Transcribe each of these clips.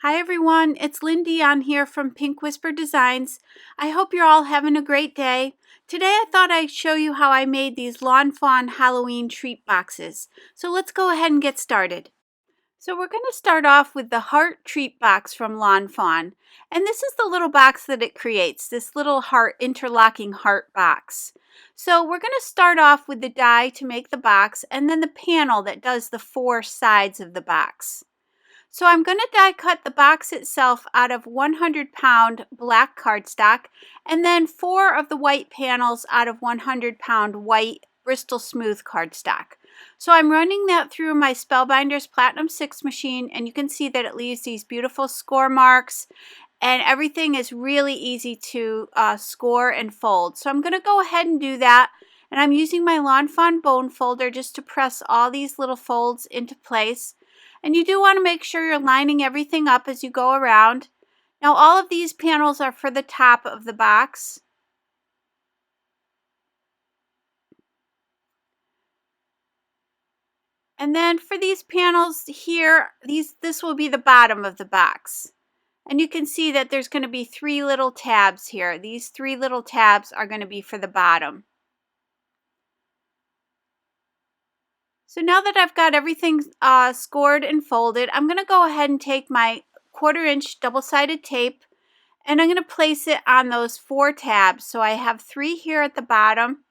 Hi everyone, it's Lindy on here from Pink Whisper Designs. I hope you're all having a great day. Today I thought I'd show you how I made these Lawn Fawn Halloween treat boxes. So let's go ahead and get started. So we're going to start off with the heart treat box from Lawn Fawn. And this is the little box that it creates, this little heart interlocking heart box. So we're going to start off with the die to make the box and then the panel that does the four sides of the box. So I'm going to die cut the box itself out of 100-pound black cardstock and then 4 of the white panels out of 100-pound white Bristol Smooth cardstock. So I'm running that through my Spellbinders Platinum 6 machine, and you can see that it leaves these beautiful score marks and everything is really easy to score and fold. So I'm going to go ahead and do that, and I'm using my Lawn Fawn bone folder just to press all these little folds into place. And you do want to make sure you're lining everything up as you go around. Now all of these panels are for the top of the box. And then for these panels here, this will be the bottom of the box. And you can see that there's going to be 3 little tabs here. These 3 little tabs are going to be for the bottom. So now that I've got everything scored and folded, I'm going to go ahead and take my 1/4 inch double-sided tape and I'm going to place it on those 4 tabs. So I have 3 here at the bottom.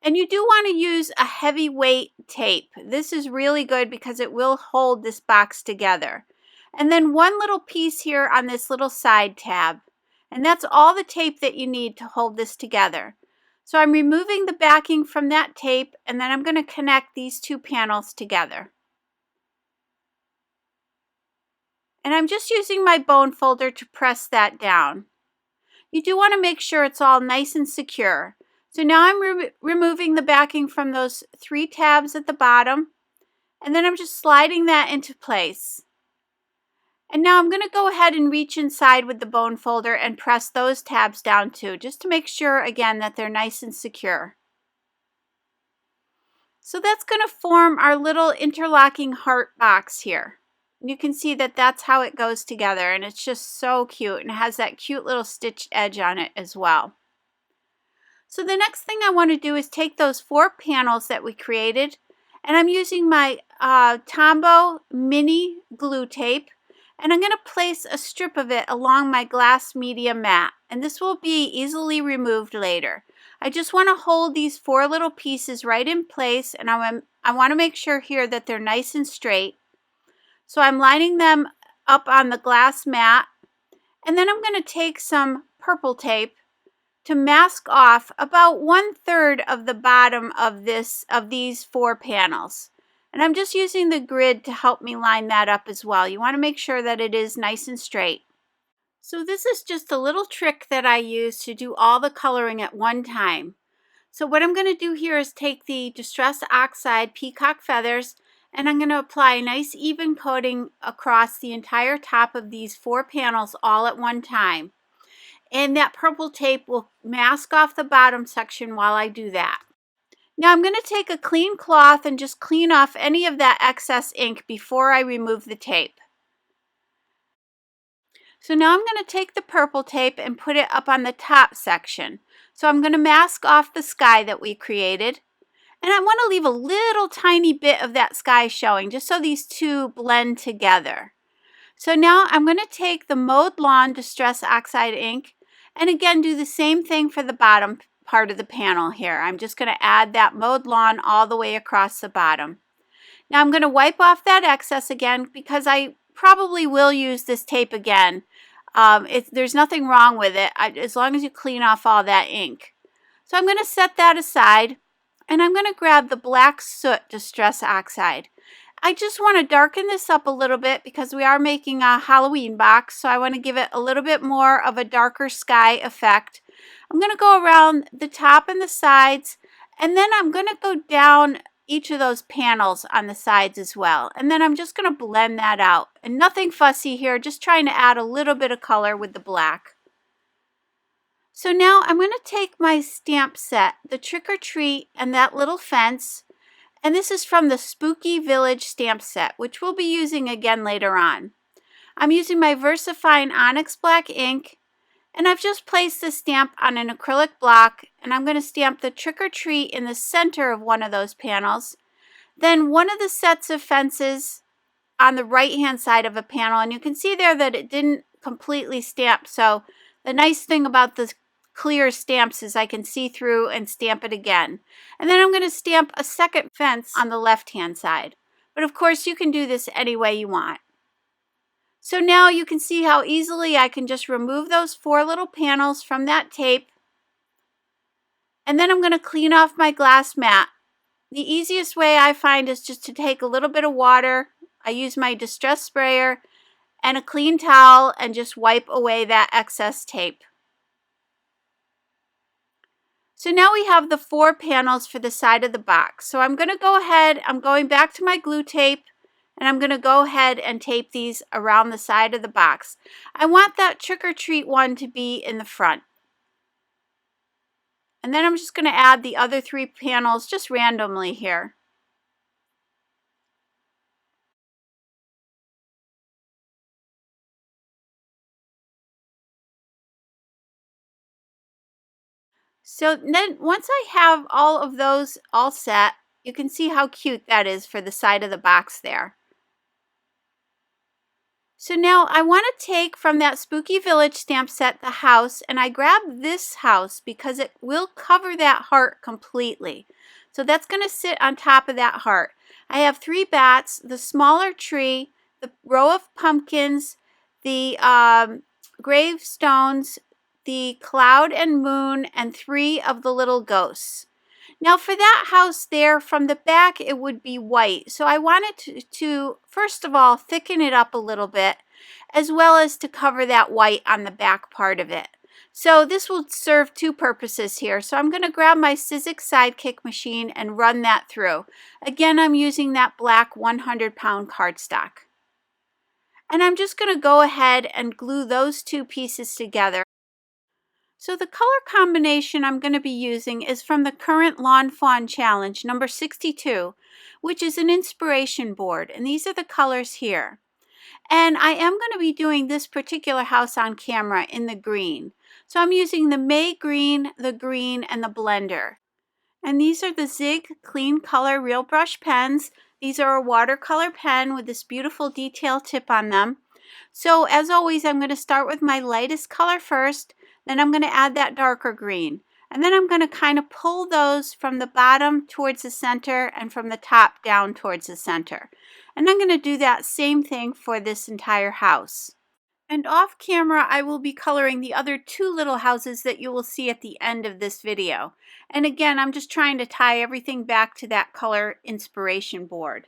And you do want to use a heavyweight tape. This is really good because it will hold this box together. And then 1 little piece here on this little side tab. And that's all the tape that you need to hold this together. So I'm removing the backing from that tape, and then I'm going to connect these 2 panels together. And I'm just using my bone folder to press that down. You do want to make sure it's all nice and secure. So now I'm removing the backing from those 3 tabs at the bottom, and then I'm just sliding that into place. And now I'm going to go ahead and reach inside with the bone folder and press those tabs down too, just to make sure again that they're nice and secure. So that's going to form our little interlocking heart box here. You can see that that's how it goes together, and it's just so cute, and it has that cute little stitched edge on it as well. So the next thing I want to do is take those 4 panels that we created, and I'm using my Tombow mini glue tape, and I'm going to place a strip of it along my glass media mat, and this will be easily removed later. I just want to hold these 4 little pieces right in place, and I want to make sure here that they're nice and straight. So I'm lining them up on the glass mat, and then I'm going to take some purple tape to mask off about 1/3 of the bottom of these 4 panels. And I'm just using the grid to help me line that up as well. You want to make sure that it is nice and straight. So this is just a little trick that I use to do all the coloring at one time. So what I'm going to do here is take the Distress Oxide Peacock Feathers, and I'm going to apply a nice even coating across the entire top of these 4 panels all at one time. And that purple tape will mask off the bottom section while I do that. Now I'm going to take a clean cloth and just clean off any of that excess ink before I remove the tape. So now I'm going to take the purple tape and put it up on the top section. So I'm going to mask off the sky that we created. And I want to leave a little tiny bit of that sky showing just so these 2 blend together. So now I'm going to take the Mowed Lawn Distress Oxide ink and again do the same thing for the bottom part of the panel here. I'm just going to add that Mowed Lawn all the way across the bottom. Now I'm going to wipe off that excess again because I probably will use this tape again. There's nothing wrong with it as long as you clean off all that ink. So I'm going to set that aside, and I'm going to grab the Black Soot Distress Oxide. I just want to darken this up a little bit because we are making a Halloween box, so I want to give it a little bit more of a darker sky effect. I'm going to go around the top and the sides, and then I'm going to go down each of those panels on the sides as well. And then I'm just going to blend that out. And nothing fussy here, just trying to add a little bit of color with the black. So now I'm going to take my stamp set, the Trick or Treat and that little fence, And this is from the Spooky Village stamp set, which we'll be using again later on. I'm using my VersaFine Onyx Black ink, and I've just placed the stamp on an acrylic block, and I'm going to stamp the trick or treat in the center of one of those panels. Then one of the sets of fences on the right hand side of a panel, and you can see there that it didn't completely stamp. So the nice thing about the clear stamps is I can see through and stamp it again. And then I'm going to stamp a second fence on the left hand side. But of course you can do this any way you want. So now you can see how easily I can just remove those 4 little panels from that tape. And then I'm going to clean off my glass mat. The easiest way I find is just to take a little bit of water. I use my distress sprayer and a clean towel and just wipe away that excess tape. So now we have the 4 panels for the side of the box. So I'm going to go ahead, I'm going back to my glue tape, and I'm going to go ahead and tape these around the side of the box. I want that trick or treat one to be in the front. And then I'm just going to add the other 3 panels just randomly here. So then once I have all of those all set, you can see how cute that is for the side of the box there. So now I want to take from that Spooky Village stamp set the house, and I grab this house because it will cover that heart completely. So that's going to sit on top of that heart. I have 3 bats, the smaller tree, the row of pumpkins, the gravestones, the cloud and moon, and 3 of the little ghosts. Now for that house there, from the back it would be white. So I wanted to first of all thicken it up a little bit, as well as to cover that white on the back part of it. So this will serve 2 purposes here. So I'm going to grab my Sizzix Sidekick machine and run that through. Again, I'm using that black 100-pound cardstock. And I'm just going to go ahead and glue those 2 pieces together. So the color combination I'm going to be using is from the current Lawn Fawn Challenge, number 62, which is an inspiration board. And these are the colors here. And I am going to be doing this particular house on camera in the green. So I'm using the May Green, the green, and the blender. And these are the Zig Clean Color Real Brush pens. These are a watercolor pen with this beautiful detail tip on them. So as always, I'm going to start with my lightest color first. Then I'm going to add that darker green. And then I'm going to kind of pull those from the bottom towards the center and from the top down towards the center. And I'm going to do that same thing for this entire house. And off camera, I will be coloring the other 2 little houses that you will see at the end of this video. And again, I'm just trying to tie everything back to that color inspiration board.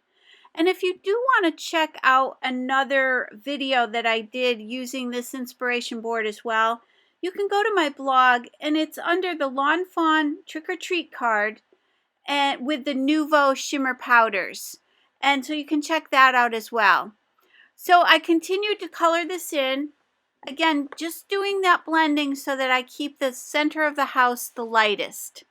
And if you do want to check out another video that I did using this inspiration board as well, you can go to my blog, and it's under the Lawn Fawn Trick or Treat card and with the Nouveau Shimmer Powders. And so you can check that out as well. So I continued to color this in. Again, just doing that blending so that I keep the center of the house the lightest.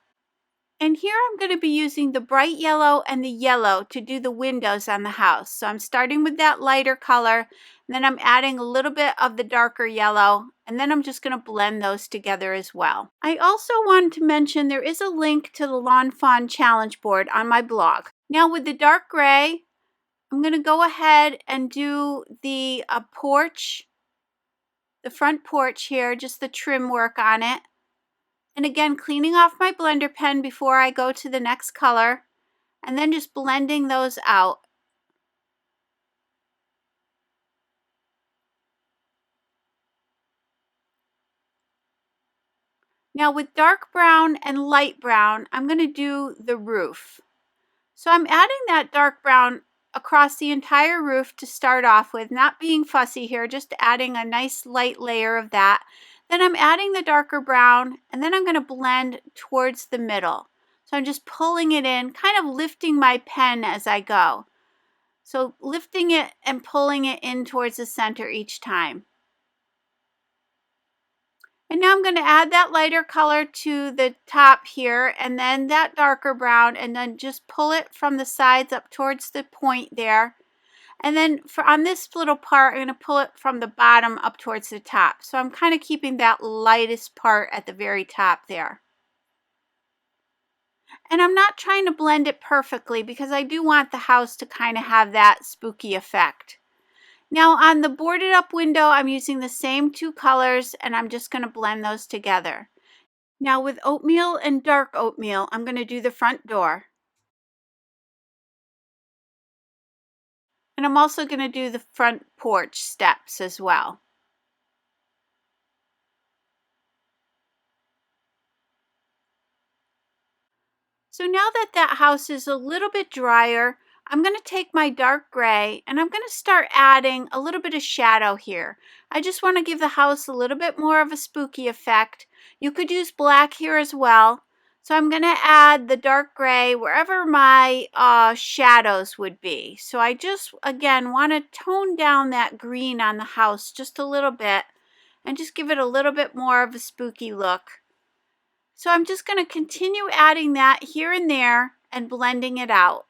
And here I'm going to be using the bright yellow and the yellow to do the windows on the house. So I'm starting with that lighter color, and then I'm adding a little bit of the darker yellow, and then I'm just going to blend those together as well. I also wanted to mention there is a link to the Lawn Fawn Challenge board on my blog. Now with the dark gray, I'm going to go ahead and do the porch, the front porch here, just the trim work on it. And again, cleaning off my blender pen before I go to the next color, and then just blending those out. Now with dark brown and light brown, I'm going to do the roof. So I'm adding that dark brown across the entire roof to start off with, not being fussy here, just adding a nice light layer of that. Then I'm adding the darker brown, and then I'm going to blend towards the middle. So I'm just pulling it in, kind of lifting my pen as I go. So lifting it and pulling it in towards the center each time. And now I'm going to add that lighter color to the top here, and then that darker brown, and then just pull it from the sides up towards the point there. And then on this little part, I'm going to pull it from the bottom up towards the top. So I'm kind of keeping that lightest part at the very top there. And I'm not trying to blend it perfectly because I do want the house to kind of have that spooky effect. Now on the boarded up window, I'm using the same two colors, and I'm just going to blend those together. Now with oatmeal and dark oatmeal, I'm going to do the front door. And I'm also going to do the front porch steps as well. So now that that house is a little bit drier, I'm going to take my dark gray and I'm going to start adding a little bit of shadow here. I just want to give the house a little bit more of a spooky effect. You could use black here as well. So I'm going to add the dark gray wherever my shadows would be. So I just, again, want to tone down that green on the house just a little bit and just give it a little bit more of a spooky look. So I'm just going to continue adding that here and there and blending it out.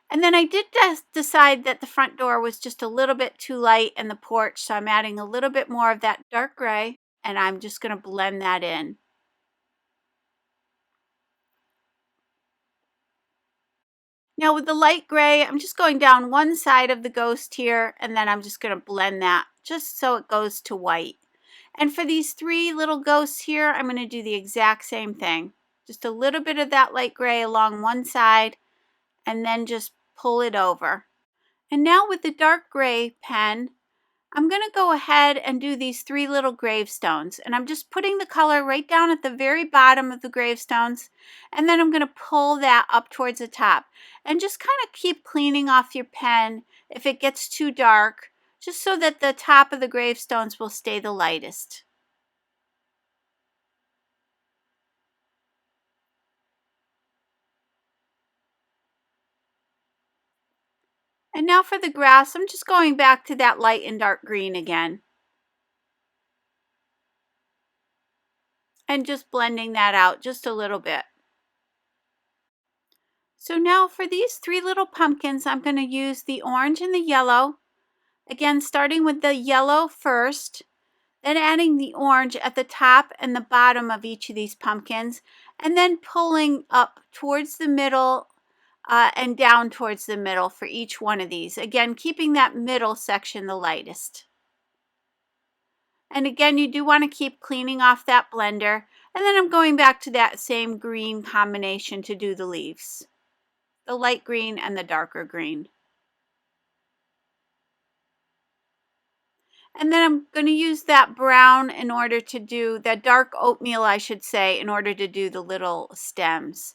And then I did decide that the front door was just a little bit too light and the porch, so I'm adding a little bit more of that dark gray, and I'm just going to blend that in. Now with the light gray, I'm just going down one side of the ghost here, and then I'm just going to blend that just so it goes to white. And for these three little ghosts here, I'm going to do the exact same thing. Just a little bit of that light gray along one side, and then just pull it over. And now with the dark gray pen, I'm going to go ahead and do these three little gravestones. And I'm just putting the color right down at the very bottom of the gravestones. And then I'm going to pull that up towards the top. And just kind of keep cleaning off your pen if it gets too dark, just so that the top of the gravestones will stay the lightest. And now for the grass, I'm just going back to that light and dark green again. And just blending that out just a little bit. So now for these three little pumpkins, I'm going to use the orange and the yellow. Again, starting with the yellow first, then adding the orange at the top and the bottom of each of these pumpkins, and then pulling up towards the middle and down towards the middle for each one of these. Again, keeping that middle section the lightest. And again, you do want to keep cleaning off that blender. And then I'm going back to that same green combination to do the leaves. The light green and the darker green. And then I'm going to use that brown in order to do, that dark oatmeal I should say, in order to do the little stems.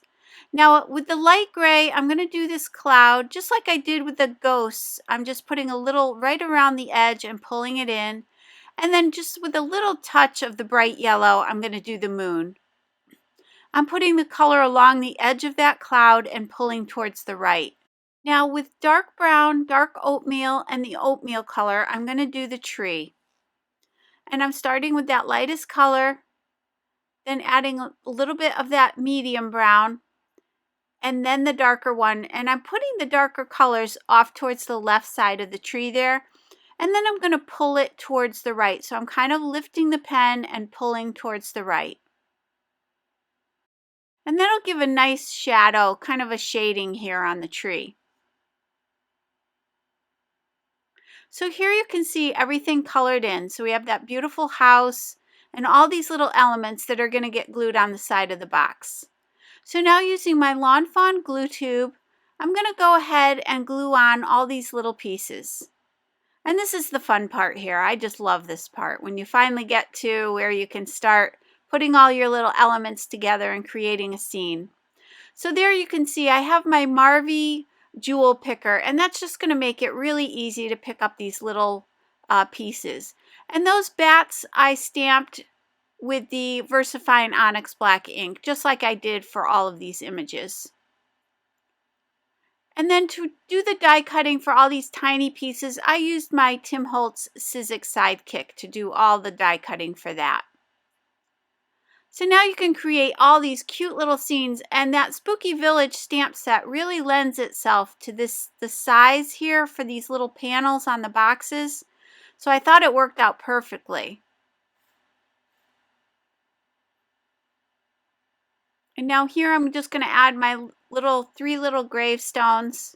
Now with the light gray, I'm going to do this cloud just like I did with the ghosts. I'm just putting a little right around the edge and pulling it in. And then just with a little touch of the bright yellow, I'm going to do the moon. I'm putting the color along the edge of that cloud and pulling towards the right. Now with dark brown, dark oatmeal, and the oatmeal color, I'm going to do the tree. And I'm starting with that lightest color, then adding a little bit of that medium brown, and then the darker one. And I'm putting the darker colors off towards the left side of the tree there. And then I'm going to pull it towards the right. So I'm kind of lifting the pen and pulling towards the right. And that'll give a nice shadow, kind of a shading here on the tree. So here you can see everything colored in. So we have that beautiful house and all these little elements that are going to get glued on the side of the box. So now using my Lawn Fawn glue tube, I'm going to go ahead and glue on all these little pieces. And this is the fun part here. I just love this part. When you finally get to where you can start putting all your little elements together and creating a scene. So there you can see I have my Marvy jewel picker, and that's just going to make it really easy to pick up these little pieces. And those bats I stamped with the VersaFine Onyx Black ink, just like I did for all of these images. And then to do the die cutting for all these tiny pieces, I used my Tim Holtz Sizzix Sidekick to do all the die cutting for that. So now you can create all these cute little scenes, and that Spooky Village stamp set really lends itself to the size here for these little panels on the boxes. So I thought it worked out perfectly. And now here I'm just going to add my three little gravestones.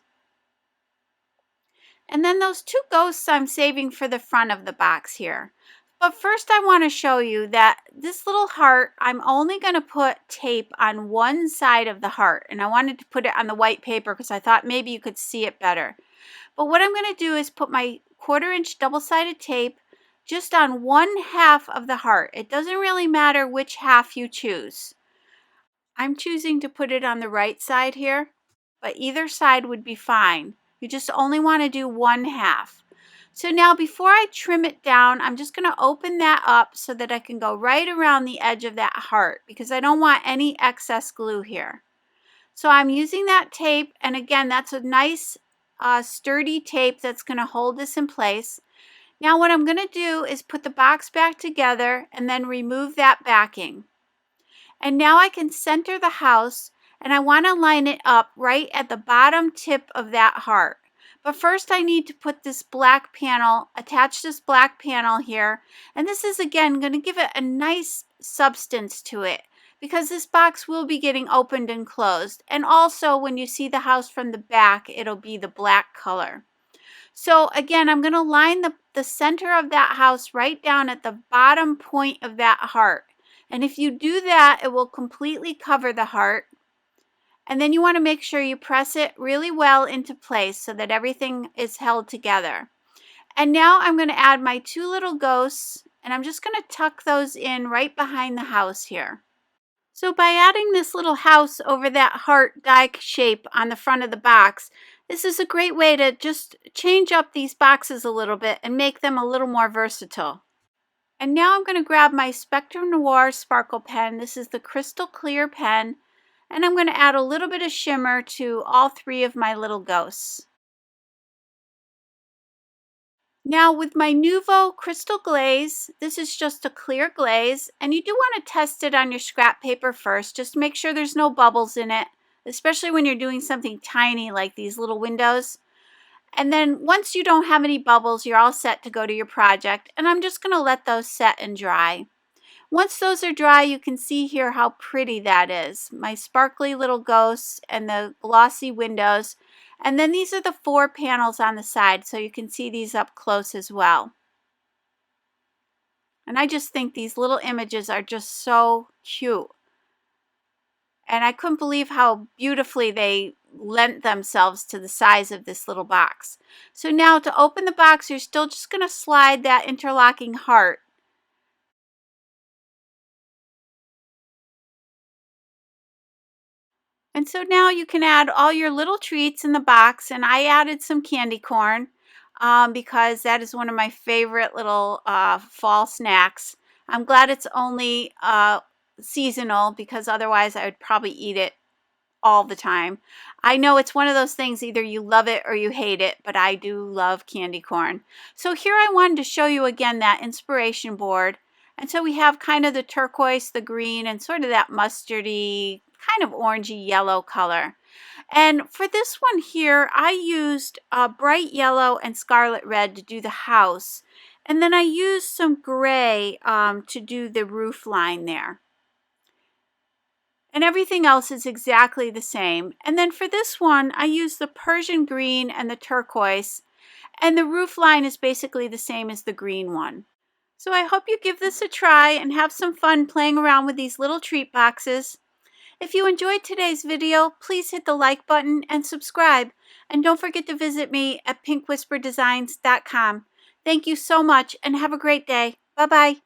And then those two ghosts I'm saving for the front of the box here. But first I want to show you that this little heart, I'm only going to put tape on one side of the heart. And I wanted to put it on the white paper because I thought maybe you could see it better. But what I'm going to do is put my 1/4 inch double-sided tape just on one half of the heart. It doesn't really matter which half you choose. I'm choosing to put it on the right side here, but either side would be fine. You just only want to do one half. So now before I trim it down, I'm just going to open that up so that I can go right around the edge of that heart because I don't want any excess glue here. So I'm using that tape, and again, that's a nice sturdy tape that's going to hold this in place. Now what I'm going to do is put the box back together and then remove that backing. And now I can center the house, and I want to line it up right at the bottom tip of that heart. But first I need to put this black panel, attach this black panel here. And this is again going to give it a nice substance to it because this box will be getting opened and closed. And also when you see the house from the back, it'll be the black color. So again, I'm going to line the center of that house right down at the bottom point of that heart. And if you do that, it will completely cover the heart. And then you want to make sure you press it really well into place so that everything is held together. And now I'm going to add my two little ghosts, and I'm just going to tuck those in right behind the house here. So by adding this little house over that heart die shape on the front of the box, this is a great way to just change up these boxes a little bit and make them a little more versatile. And now I'm going to grab my Spectrum Noir Sparkle pen. This is the crystal clear pen. And I'm going to add a little bit of shimmer to all three of my little ghosts. Now with my Nuvo Crystal Glaze, this is just a clear glaze, and you do want to test it on your scrap paper first. Just make sure there's no bubbles in it, especially when you're doing something tiny like these little windows. And then once you don't have any bubbles, you're all set to go to your project, and I'm just going to let those set and dry. Once those are dry, you can see here how pretty that is. My sparkly little ghosts and the glossy windows. And then these are the 4 panels on the side, so you can see these up close as well. And I just think these little images are just so cute. And I couldn't believe how beautifully they lent themselves to the size of this little box. So now to open the box, you're still just going to slide that interlocking heart. And so now you can add all your little treats in the box, and I added some candy corn because that is one of my favorite little fall snacks. I'm glad it's only seasonal because otherwise I would probably eat it all the time. I know it's one of those things, either you love it or you hate it, but I do love candy corn. So here I wanted to show you again that inspiration board. And so we have kind of the turquoise, the green, and sort of that mustardy, kind of orangey yellow color. And for this one here, I used bright yellow and scarlet red to do the house. And then I used some gray to do the roof line there. And everything else is exactly the same. And then for this one, I used the Persian green and the turquoise. And the roof line is basically the same as the green one. So I hope you give this a try and have some fun playing around with these little treat boxes. If you enjoyed today's video, please hit the like button and subscribe. And don't forget to visit me at pinkwhisperdesigns.com. Thank you so much and have a great day. Bye-bye.